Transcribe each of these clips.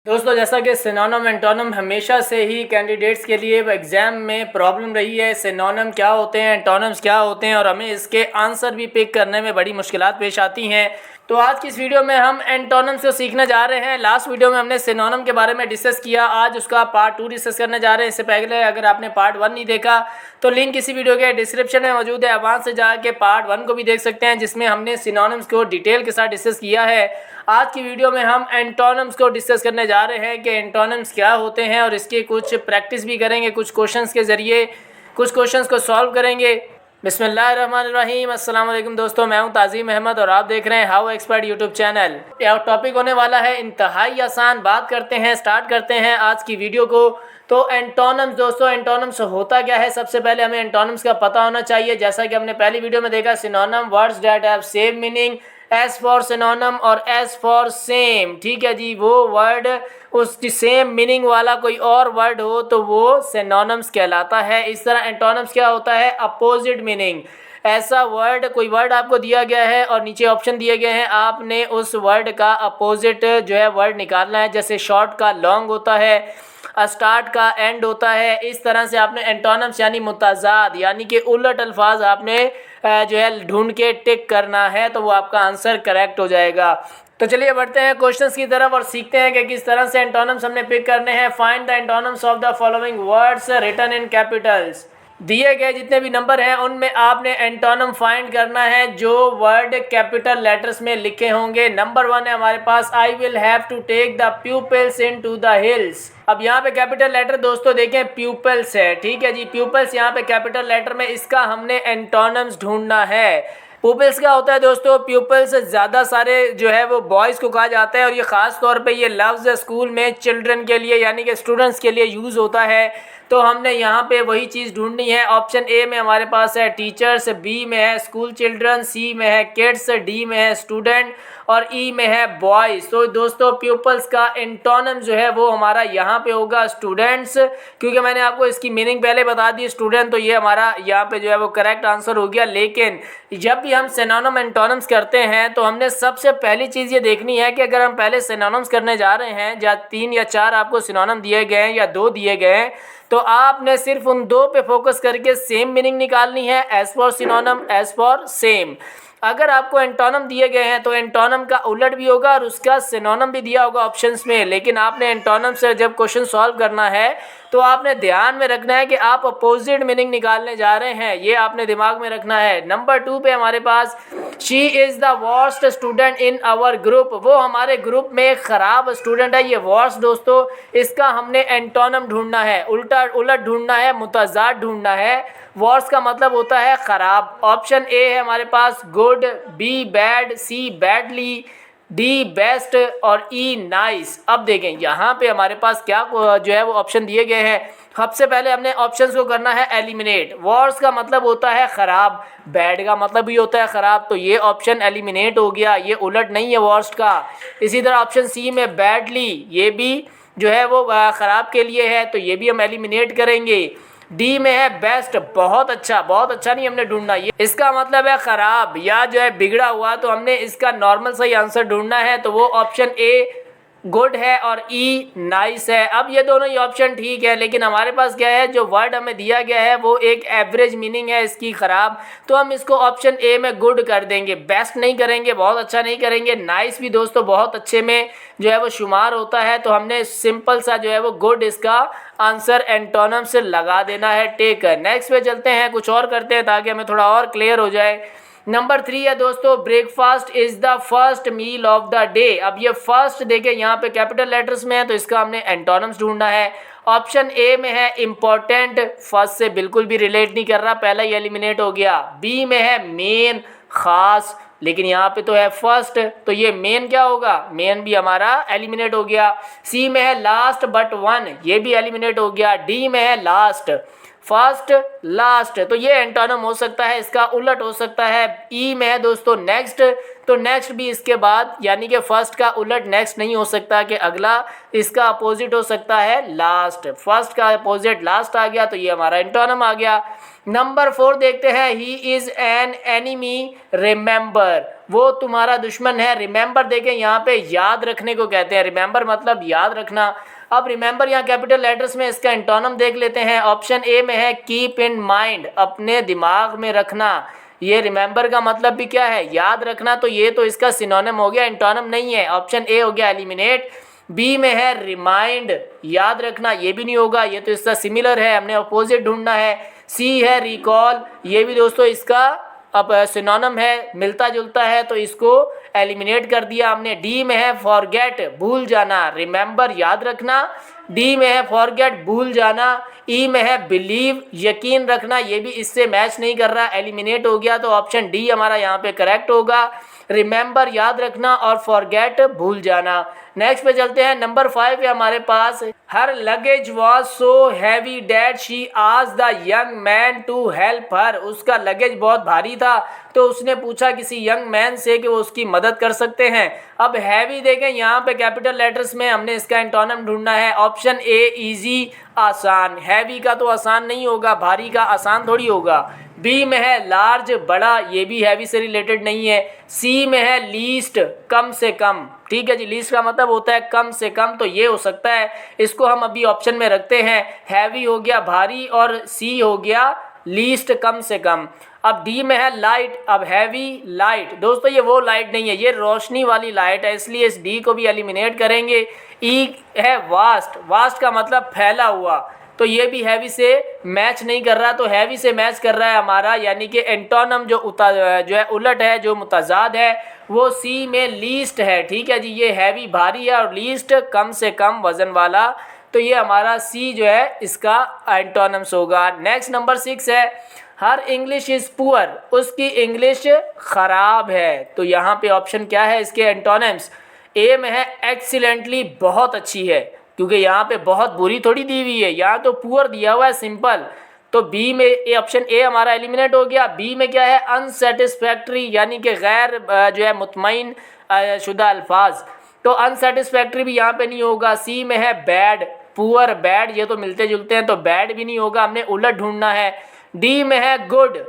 दोस्तों, जैसा कि सिनोनिम एंटोनिम हमेशा से ही कैंडिडेट्स के लिए एग्ज़ाम में प्रॉब्लम रही है। सिनोनिम क्या होते हैं, एंटोनिम्स क्या होते हैं और हमें इसके आंसर भी पिक करने में बड़ी मुश्किलात पेश आती हैं। तो आज की इस वीडियो में हम एंटोनिम्स को सीखने जा रहे हैं। लास्ट वीडियो में हमने सिनोनिम के बारे में डिस्कस किया, आज उसका पार्ट 2 डिस्कस करने जा रहे हैं। इससे पहले अगर आपने पार्ट 1 नहीं देखा तो लिंक इसी वीडियो के डिस्क्रिप्शन में मौजूद है, वहाँ से जाके पार्ट 1 को भी देख सकते हैं, जिसमें हमने सिनोनिम्स को डिटेल के साथ डिस्कस किया है। आज की वीडियो में हम एंटोनिम्स को डिस्कस करने जा रहे हैं कि एंटोनिम्स क्या होते हैं और इसकी कुछ प्रैक्टिस भी करेंगे, कुछ क्वेश्चंस के ज़रिए कुछ क्वेश्चंस को सॉल्व करेंगे। बिस्मिल्लाहिर्रहमानिर्रहीम। अस्सलाम वालेकुम दोस्तों, मैं हूं ताज़ीम अहमद और आप देख रहे हैं हाउ एक्सपर्ट यूट्यूब चैनल। यह टॉपिक होने वाला है इंतहाई आसान। बात करते हैं, स्टार्ट करते हैं आज की वीडियो को। तो एंटोनिम्स दोस्तों, एंटोनिम्स होता क्या है? सबसे पहले हमें एंटोनिम्स का पता होना चाहिए। जैसा कि हमने पहली वीडियो में देखा, synonym words that have same meaning, S for synonym और एस फॉर सेम। ठीक है जी, वो वर्ड उसकी सेम मीनिंग वाला कोई और वर्ड हो तो वो सिनोनिम्स कहलाता है। इस तरह एंटोनिम्स क्या होता है? Opposite meaning. ऐसा वर्ड, कोई वर्ड आपको दिया गया है और नीचे ऑप्शन दिए गए हैं, आपने उस वर्ड का अपोजिट जो है वर्ड निकालना है। जैसे शॉर्ट का लॉन्ग होता है, स्टार्ट का एंड होता है। इस तरह से आपने एंटोनिम्स यानी मुताजाद यानी कि उलट अल्फाज आपने जो है ढूंढ के टिक करना है, तो वो आपका आंसर करेक्ट हो जाएगा। तो चलिए बढ़ते हैं क्वेश्चंस की तरफ और सीखते हैं कि किस तरह से एंटोनिम्स हमने पिक करने हैं। Find the antonyms of the following words written in capitals. दिए गए जितने भी नंबर हैं उनमें आपने एंटोनिम फाइंड करना है जो वर्ड कैपिटल लेटर्स में लिखे होंगे। नंबर 1 है हमारे पास, I will have to take the pupils into the hills. अब यहाँ पे कैपिटल लेटर दोस्तों देखें प्यूपिल्स है। ठीक है जी, प्यूपिल्स यहाँ पे कैपिटल लेटर में, इसका हमने एंटोनिम्स ढूंढना है। प्यूपिल्स क्या होता है दोस्तों? प्यूपिल्स ज़्यादा सारे जो है वो बॉयज़ को कहा जाता है और ये ख़ास तौर पे ये लफ्ज़ स्कूल में चिल्ड्रन के लिए यानी कि स्टूडेंट्स के लिए यूज़ होता है। तो हमने यहाँ पे वही चीज़ ढूंढनी है। ऑप्शन ए में हमारे पास है टीचर्स, बी में है स्कूल चिल्ड्रन, सी में है किड्स, डी में है स्टूडेंट और ई में है बॉयज़। तो दोस्तों प्यूपल्स का एंटोनिम जो है वो हमारा यहाँ पे होगा स्टूडेंट्स, क्योंकि मैंने आपको इसकी मीनिंग पहले बता दी स्टूडेंट, तो ये हमारा यहाँ पे जो है वो करेक्ट आंसर हो गया। लेकिन जब भी हम सिनोनिम एंटोनिम्स करते हैं तो हमने सबसे पहली चीज़ ये देखनी है कि अगर हम पहले सिनोनिम्स करने जा रहे हैं, या 3 या 4 आपको सिनोनिम दिए गए हैं या 2 दिए गए हैं, तो आपने सिर्फ उन 2 पे फोकस करके सेम मीनिंग निकालनी है, as for synonym, as for same. अगर आपको एंटोनिम दिए गए हैं तो एंटोनिम का उलट भी होगा और उसका सिनोनिम भी दिया होगा ऑप्शंस में। लेकिन आपने एंटोनिम से जब क्वेश्चन सॉल्व करना है तो आपने ध्यान में रखना है कि आप अपोजिट मीनिंग निकालने जा रहे हैं, ये आपने दिमाग में रखना है। नंबर 2 पे हमारे पास, she is the worst student in our group. वो हमारे ग्रुप में ख़राब स्टूडेंट है। ये वर्स्ट दोस्तों, इसका हमने एंटोनिम ढूंढना है, उलट ढूंढना है, मुताजाद ढूंढना है। वर्स्ट का मतलब होता है ख़राब। ऑप्शन ए है हमारे पास good, B bad, C badly, D best और ई नाइस। अब देखें यहाँ पे हमारे पास क्या जो है वो ऑप्शन दिए गए हैं। सबसे पहले हमने ऑप्शंस को करना है एलिमिनेट। वर्स्ट का मतलब होता है ख़राब, बैड का मतलब भी होता है ख़राब, तो ये ऑप्शन एलिमिनेट हो गया, ये उलट नहीं है वर्स्ट का। इसी तरह ऑप्शन सी में बैडली, ये भी जो है वो ख़राब के लिए है, तो ये भी हम एलिमिनेट करेंगे। डी में है बेस्ट, बहुत अच्छा नहीं हमने ढूंढना, ये इसका मतलब है ख़राब या जो है बिगड़ा हुआ, तो हमने इसका नॉर्मल सही आंसर ढूंढना है, तो वो ऑप्शन ए गुड है और ई नाइस है। अब ये दोनों ही ऑप्शन ठीक है, लेकिन हमारे पास क्या है, जो वर्ड हमें दिया गया है वो एक एवरेज मीनिंग है इसकी ख़राब, तो हम इसको ऑप्शन ए में गुड कर देंगे। बेस्ट नहीं करेंगे, बहुत अच्छा नहीं करेंगे। नाइस भी दोस्तों बहुत अच्छे में जो है वो शुमार होता है, तो हमने सिंपल सा जो है वो गुड इसका आंसर एंटोनिम से लगा देना है। टेक। नेक्स्ट पे चलते हैं, कुछ और करते हैं ताकि हमें थोड़ा और क्लियर हो जाए। नंबर 3 है दोस्तों, breakfast is the first meal of the day. अब ये फर्स्ट देखें यहाँ पे कैपिटल लेटर्स में है, तो इसका हमने एंटोनिम्स ढूंढना है। ऑप्शन ए में है इम्पोर्टेंट, फर्स्ट से बिल्कुल भी रिलेट नहीं कर रहा, पहला ही एलिमिनेट हो गया। बी में है मेन, खास, लेकिन यहाँ पे तो है फर्स्ट, तो ये मेन क्या होगा, मेन भी हमारा एलिमिनेट हो गया। सी में है लास्ट बट वन, ये भी एलिमिनेट हो गया। डी में है लास्ट, फर्स्ट लास्ट, तो ये एंटोनिम हो सकता है, इसका उलट हो सकता है। ई में है दोस्तों नेक्स्ट, तो नेक्स्ट भी इसके बाद यानी कि फर्स्ट का उलट नेक्स्ट नहीं हो सकता, कि अगला इसका अपोजिट हो सकता है लास्ट। फर्स्ट का अपोजिट लास्ट आ गया, तो ये हमारा एंटोनिम आ गया। नंबर 4 देखते हैं, he is an enemy remember. वो तुम्हारा दुश्मन है। रिमेंबर देखें यहाँ पे याद रखने को कहते हैं, रिमेंबर मतलब याद रखना। अब रिमेंबर यहाँ कैपिटल लेटर्स में, इसका एंटोनम देख लेते हैं। ऑप्शन ए में है कीप इन माइंड, अपने दिमाग में रखना। ये रिमेंबर का मतलब भी क्या है, याद रखना, तो ये तो इसका सिनोनिम हो गया, एंटोनम नहीं है। ऑप्शन ए हो गया एलिमिनेट। बी में है रिमाइंड, याद रखना, ये भी नहीं होगा, ये तो इसका सिमिलर है, हमने अपोजिट ढूंढना है। सी है रिकॉल, ये भी दोस्तों इसका अब सिनोनिम है, मिलता जुलता है, तो इसको एलिमिनेट कर दिया हमने। डी में है फॉरगेट, भूल जाना, रिमेंबर याद रखना, डी में है फॉरगेट भूल जाना। ई में है बिलीव, यकीन रखना, ये भी इससे मैच नहीं कर रहा, एलिमिनेट हो गया, तो ऑप्शन डी हमारा यहाँ पे करेक्ट होगा। रिमेंबर याद रखना और फॉरगेट भूल जाना। नेक्स्ट पे चलते हैं, नंबर 5 है हमारे पास। Her luggage was so heavy that she asked the young man to help her, उसका लगेज बहुत भारी था तो उसने पूछा किसी यंग मैन से कि वो उसकी मदद कर सकते हैं। अब हैवी देखें यहाँ पे कैपिटल लेटर्स में, हमने इसका एंटोनम ढूंढना है। ऑप्शन ए इजी, आसान, हैवी का तो आसान नहीं होगा, भारी का आसान थोड़ी होगा। बी में है लार्ज, बड़ा, ये भी हैवी से रिलेटेड नहीं है। सी में है लीस्ट, कम से कम, ठीक है जी, लीस्ट का मतलब होता है कम से कम, तो ये हो सकता है, इसको हम अभी ऑप्शन में रखते हैं। हैवी हो गया भारी और सी हो गया लीस्ट, कम से कम। अब डी में है लाइट, अब हैवी लाइट, दोस्तों ये वो लाइट नहीं है, ये रोशनी वाली लाइट है, इसलिए इस डी को भी एलिमिनेट करेंगे। ई है वास्ट, वास्ट का मतलब फैला हुआ, तो ये भी हैवी से मैच नहीं कर रहा, तो हैवी से मैच कर रहा है हमारा, यानी कि एंटोनम जो है उलट है, जो मुतजाद है, वो सी में लीस्ट है। ठीक है जी, ये हैवी भारी है और लीस्ट कम से कम वजन वाला, तो ये हमारा सी जो है इसका एंटोनम्स होगा। नेक्स्ट नंबर 6 है, हर इंग्लिश इज़ पुअर, उसकी इंग्लिश ख़राब है, तो यहाँ पे ऑप्शन क्या है इसके एंटोनम्स। ए में है एक्सीलेंटली, बहुत अच्छी है, क्योंकि यहाँ पे बहुत बुरी थोड़ी दी हुई है, यहाँ तो पुअर दिया हुआ है, सिंपल, तो बी में ऑप्शन ए हमारा एलिमिनेट हो गया। बी में क्या है अनसेटिस्फैक्ट्री, यानी कि गैर जो है मुतमईन शुदा अल्फाज, तो अनसेटिस्फैक्ट्री भी यहाँ पे नहीं होगा। सी में है बैड, पुअर बैड, ये तो मिलते जुलते हैं, तो बैड भी नहीं होगा, हमने उलट ढूंढना है। डी में है गुड,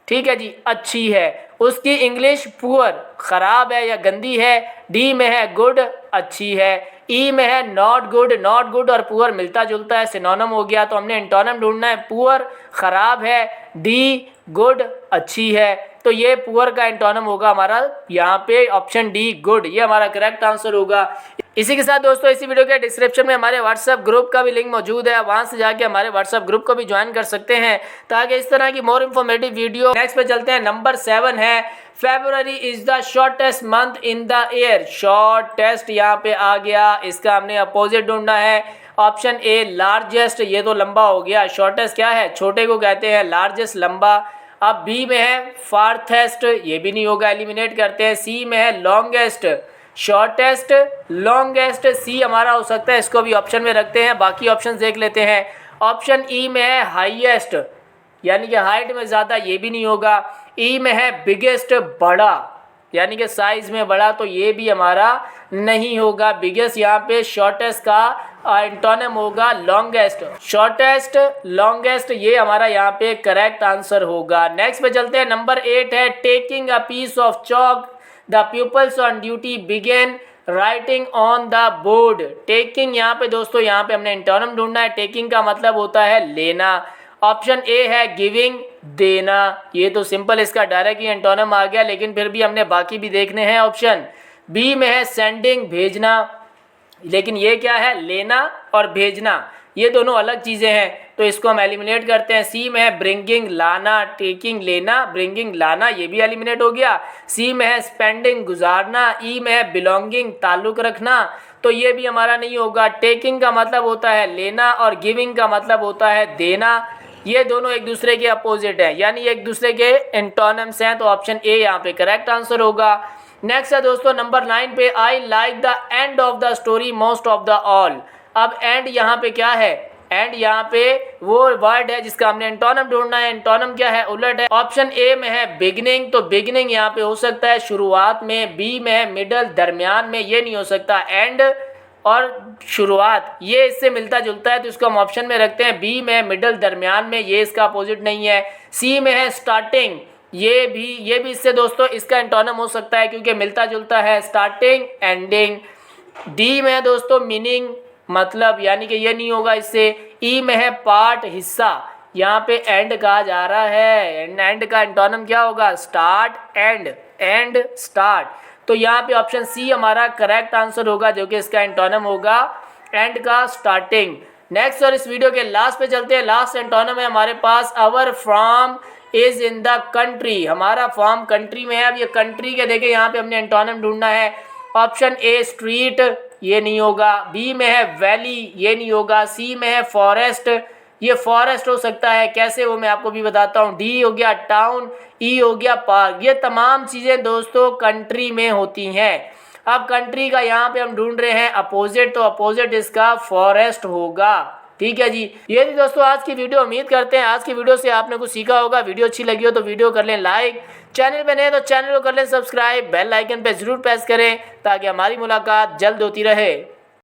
ठीक है जी, अच्छी है, उसकी इंग्लिश पुअर, ख़राब है या गंदी है। डी में है गुड, अच्छी है। ई में है नॉट गुड, नॉट गुड और पुअर मिलता जुलता है, सिनोनिम हो गया, तो हमने एंटोनिम ढूंढना है। पुअर ख़राब है, डी गुड अच्छी है, तो ये पुअर का एंटोनिम होगा हमारा यहाँ पे ऑप्शन डी गुड, ये हमारा करेक्ट आंसर होगा। इसी के साथ दोस्तों इसी वीडियो के डिस्क्रिप्शन में हमारे व्हाट्सएप ग्रुप का भी लिंक मौजूद है, वहाँ से जाके हमारे व्हाट्सएप ग्रुप को भी ज्वाइन कर सकते हैं, ताकि इस तरह की मोर इन्फॉर्मेटिव वीडियो। नेक्स्ट पे चलते हैं, नंबर 7 है, February is the shortest month in the year, shortest यहाँ पे आ गया, इसका हमने अपोजिट ढूंढना है। ऑप्शन ए लार्जेस्ट, ये तो लंबा हो गया, शॉर्टेस्ट क्या है, छोटे को कहते हैं, लार्जेस्ट लंबा। अब बी में है फार्थेस्ट, ये भी नहीं होगा, एलिमिनेट करते हैं। सी में है लॉन्गेस्ट, शॉर्टेस्ट लॉन्गेस्ट, सी हमारा हो सकता है, इसको भी ऑप्शन में रखते हैं, बाकी ऑप्शन देख लेते हैं। ऑप्शन ई में है हाईएस्ट, यानी कि हाइट में ज़्यादा, ये भी नहीं होगा। ई में है बिगेस्ट, बड़ा, यानी कि साइज़ में बड़ा, तो ये भी हमारा नहीं होगा। बिगेस्ट यहाँ पे शॉर्टेस्ट का एंटोनिम होगा लॉन्गेस्ट, शॉर्टेस्ट लॉन्गेस्ट, ये हमारा यहाँ पे करेक्ट आंसर होगा। नेक्स्ट पे चलते हैं, नंबर 8 है, taking a piece of chalk the peoples on duty begin writing on the board. Taking यहाँ पे दोस्तों, यहाँ पे हमने एंटोनिम ढूंढना है, टेकिंग का मतलब होता है लेना। ऑप्शन ए है गिविंग, देना, ये तो सिंपल, इसका डायरेक्ट ही एंटोनिम आ गया, लेकिन फिर भी हमने बाकी भी देखने हैं। ऑप्शन बी में है सेंडिंग, भेजना, लेकिन ये क्या है, लेना और भेजना, ये दोनों अलग चीज़ें हैं, तो इसको हम एलिमिनेट करते हैं। सी में है ब्रिंगिंग, लाना, टेकिंग लेना, ब्रिंगिंग लाना, ये भी एलिमिनेट हो गया। सी में है स्पेंडिंग, गुजारना। ई में है बिलोंगिंग, ताल्लुक़ रखना, तो ये भी हमारा नहीं होगा। टेकिंग का मतलब होता है लेना और गिविंग का मतलब होता है देना, ये दोनों एक दूसरे के अपोजिट हैं, यानी एक दूसरे के एंटोनिम्स हैं, तो ऑप्शन ए यहाँ पे करेक्ट आंसर होगा। नेक्स्ट है दोस्तों नंबर 9 पे, I like the end of the story most of the all. अब एंड यहाँ पे क्या है, एंड यहाँ पे वो वर्ड है जिसका हमने एंटोनिम ढूंढना है। एंटोनिम क्या है, उलट है। ऑप्शन ए में है बिगिनिंग, तो बिगिनिंग यहाँ पे हो सकता है शुरुआत में। बी में है मिडल, दरमियान में, ये नहीं हो सकता। एंड और शुरुआत ये इससे मिलता जुलता है, तो इसको हम ऑप्शन में रखते हैं। बी में मिडल, दरमियान में, ये इसका अपोजिट नहीं है। सी में है स्टार्टिंग, ये भी इससे दोस्तों इसका एंटोनम हो सकता है क्योंकि मिलता जुलता है, स्टार्टिंग एंडिंग। डी में है दोस्तों मीनिंग, मतलब, यानी कि ये नहीं होगा इससे। ई में है पार्ट, हिस्सा, यहाँ पे एंड कहा जा रहा है, एंड का एंटोनम क्या होगा? Start and, and start. तो यहाँ पे ऑप्शन सी हमारा करेक्ट आंसर होगा, जो कि इसका एंटोनम होगा एंड का स्टार्टिंग। नेक्स्ट और इस वीडियो के लास्ट पे चलते हैं। लास्ट एंटोनम है हमारे पास our farm is in the country. हमारा फॉर्म कंट्री में है। अब ये कंट्री के देखे यहाँ पे हमने एंटोनम ढूंढना है। ऑप्शन ए स्ट्रीट, ये नहीं होगा। बी में है वैली, ये नहीं होगा। सी में है फॉरेस्ट, ये फॉरेस्ट हो सकता है, कैसे वो मैं आपको भी बताता हूँ। डी हो गया टाउन, ई हो गया पार्क। ये तमाम चीज़ें दोस्तों कंट्री में होती हैं। अब कंट्री का यहाँ पे हम ढूंढ रहे हैं अपोजिट, तो अपोजिट इसका फॉरेस्ट होगा। ठीक है जी, ये थी दोस्तों आज की वीडियो। उम्मीद करते हैं आज की वीडियो से आपने कुछ सीखा होगा। वीडियो अच्छी लगी हो तो वीडियो कर लें लाइक, चैनल पे नए तो चैनल को कर लें सब्सक्राइब, बेल आइकन पे जरूर प्रेस करें ताकि हमारी मुलाकात जल्द होती रहे।